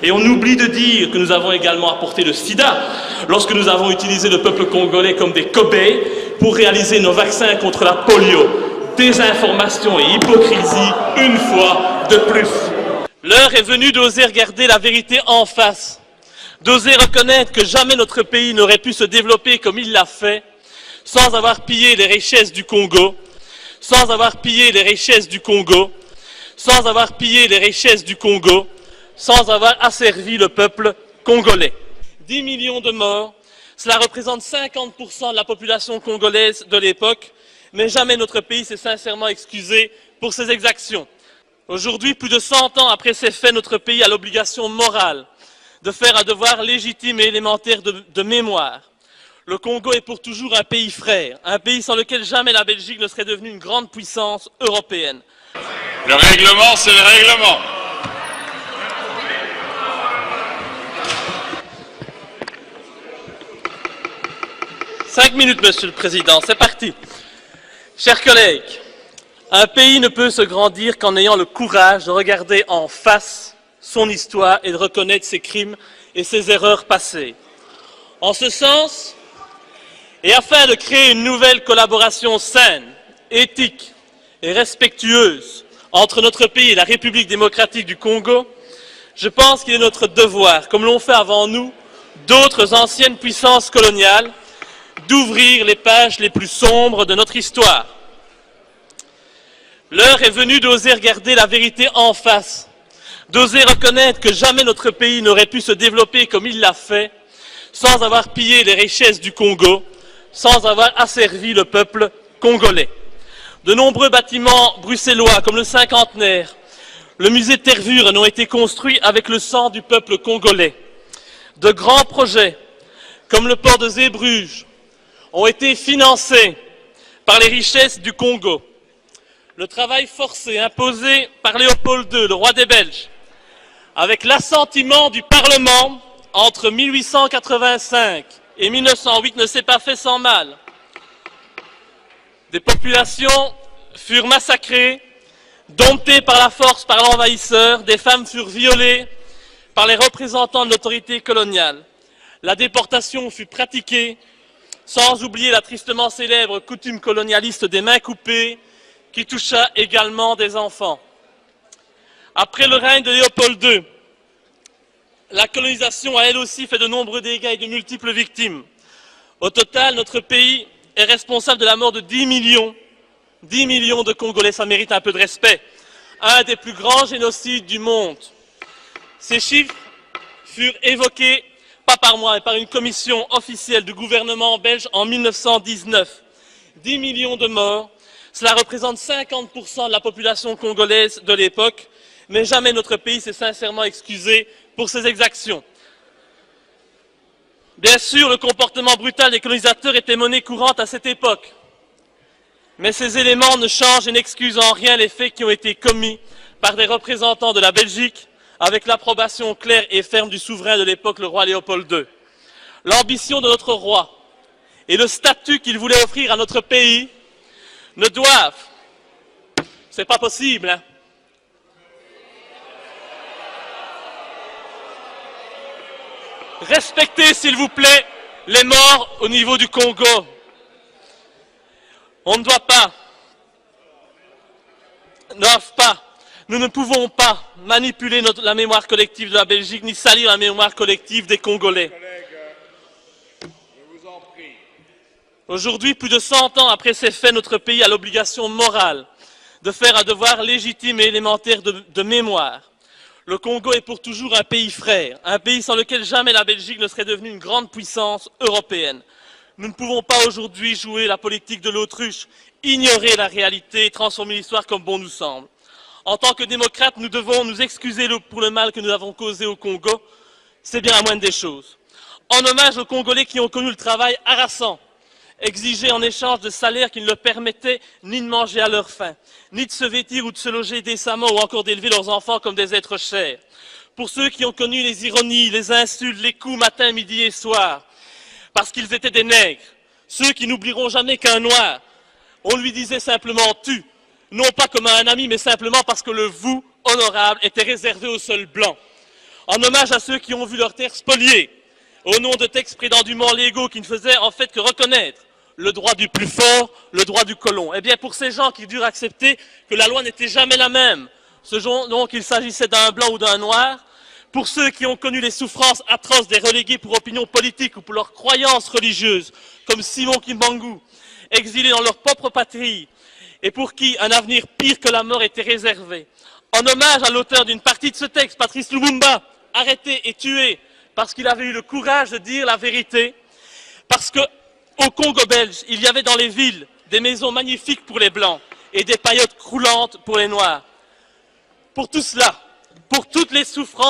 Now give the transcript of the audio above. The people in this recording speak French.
Et on oublie de dire que nous avons également apporté le sida lorsque nous avons utilisé le peuple congolais comme des cobayes pour réaliser nos vaccins contre la polio. Désinformation et hypocrisie une fois de plus. L'heure est venue d'oser regarder la vérité en face, d'oser reconnaître que jamais notre pays n'aurait pu se développer comme il l'a fait, sans avoir pillé les richesses du Congo, sans avoir pillé les richesses du Congo, sans avoir pillé les richesses du Congo, sans avoir asservi le peuple congolais. 10 millions de morts, cela représente 50% de la population congolaise de l'époque, mais jamais notre pays s'est sincèrement excusé pour ces exactions. Aujourd'hui, plus de 100 ans après ces faits, notre pays a l'obligation morale de faire un devoir légitime et élémentaire de mémoire. Le Congo est pour toujours un pays frère, un pays sans lequel jamais la Belgique ne serait devenue une grande puissance européenne. Le règlement, c'est le règlement. Cinq minutes, Monsieur le Président, c'est parti. Chers collègues, un pays ne peut se grandir qu'en ayant le courage de regarder en face son histoire et de reconnaître ses crimes et ses erreurs passées. En ce sens, et afin de créer une nouvelle collaboration saine, éthique et respectueuse entre notre pays et la République démocratique du Congo, je pense qu'il est notre devoir, comme l'ont fait avant nous d'autres anciennes puissances coloniales, d'ouvrir les pages les plus sombres de notre histoire. L'heure est venue d'oser regarder la vérité en face, d'oser reconnaître que jamais notre pays n'aurait pu se développer comme il l'a fait, sans avoir pillé les richesses du Congo, sans avoir asservi le peuple congolais. De nombreux bâtiments bruxellois, comme le cinquantenaire, le musée de Tervuren, ont été construits avec le sang du peuple congolais. De grands projets, comme le port de Zeebrugge, ont été financés par les richesses du Congo. Le travail forcé imposé par Léopold II, le roi des Belges, avec l'assentiment du Parlement entre 1885 et 1908 ne s'est pas fait sans mal. Des populations furent massacrées, domptées par la force par l'envahisseur, des femmes furent violées par les représentants de l'autorité coloniale. La déportation fut pratiquée, sans oublier la tristement célèbre coutume colonialiste des mains coupées, qui toucha également des enfants. Après le règne de Léopold II, la colonisation a elle aussi fait de nombreux dégâts et de multiples victimes. Au total, notre pays est responsable de la mort de 10 millions de Congolais, ça mérite un peu de respect. Un des plus grands génocides du monde. Ces chiffres furent évoqués, pas par moi, mais par une commission officielle du gouvernement belge en 1919. 10 millions de morts, cela représente 50% de la population congolaise de l'époque, mais jamais notre pays s'est sincèrement excusé pour ces exactions. Bien sûr, le comportement brutal des colonisateurs était monnaie courante à cette époque, mais ces éléments ne changent et n'excusent en rien les faits qui ont été commis par des représentants de la Belgique, avec l'approbation claire et ferme du souverain de l'époque, le roi Léopold II. L'ambition de notre roi et le statut qu'il voulait offrir à notre pays ne doivent, c'est pas possible, hein, respectez, s'il vous plaît, les morts au niveau du Congo. On ne doit pas, nous ne pouvons pas manipuler la mémoire collective de la Belgique, ni salir la mémoire collective des Congolais. Aujourd'hui, plus de 100 ans après ces faits, notre pays a l'obligation morale de faire un devoir légitime et élémentaire de mémoire. Le Congo est pour toujours un pays frère, un pays sans lequel jamais la Belgique ne serait devenue une grande puissance européenne. Nous ne pouvons pas aujourd'hui jouer la politique de l'autruche, ignorer la réalité et transformer l'histoire comme bon nous semble. En tant que démocrates, nous devons nous excuser pour le mal que nous avons causé au Congo. C'est bien la moindre des choses. En hommage aux Congolais qui ont connu le travail harassant, exigé en échange de salaires qui ne leur permettaient ni de manger à leur faim, ni de se vêtir ou de se loger décemment ou encore d'élever leurs enfants comme des êtres chers. Pour ceux qui ont connu les ironies, les insultes, les coups matin, midi et soir, parce qu'ils étaient des nègres, ceux qui n'oublieront jamais qu'un noir, on lui disait simplement « tu », non pas comme à un ami, mais simplement parce que le « vous » honorable était réservé aux seuls blancs. en hommage à ceux qui ont vu leurs terres spoliées, au nom de textes prétendument légaux qui ne faisaient en fait que reconnaître le droit du plus fort, le droit du colon. Eh bien, pour ces gens qui durent accepter que la loi n'était jamais la même, ce dont qu'il s'agissait d'un blanc ou d'un noir, pour ceux qui ont connu les souffrances atroces des relégués pour opinion politique ou pour leurs croyances religieuses, comme Simon Kimbangu, exilés dans leur propre patrie, et pour qui un avenir pire que la mort était réservé. En hommage à l'auteur d'une partie de ce texte, Patrice Lumumba, arrêté et tué parce qu'il avait eu le courage de dire la vérité, parce qu'au Congo belge, il y avait dans les villes des maisons magnifiques pour les Blancs et des paillotes croulantes pour les Noirs. Pour tout cela, pour toutes les souffrances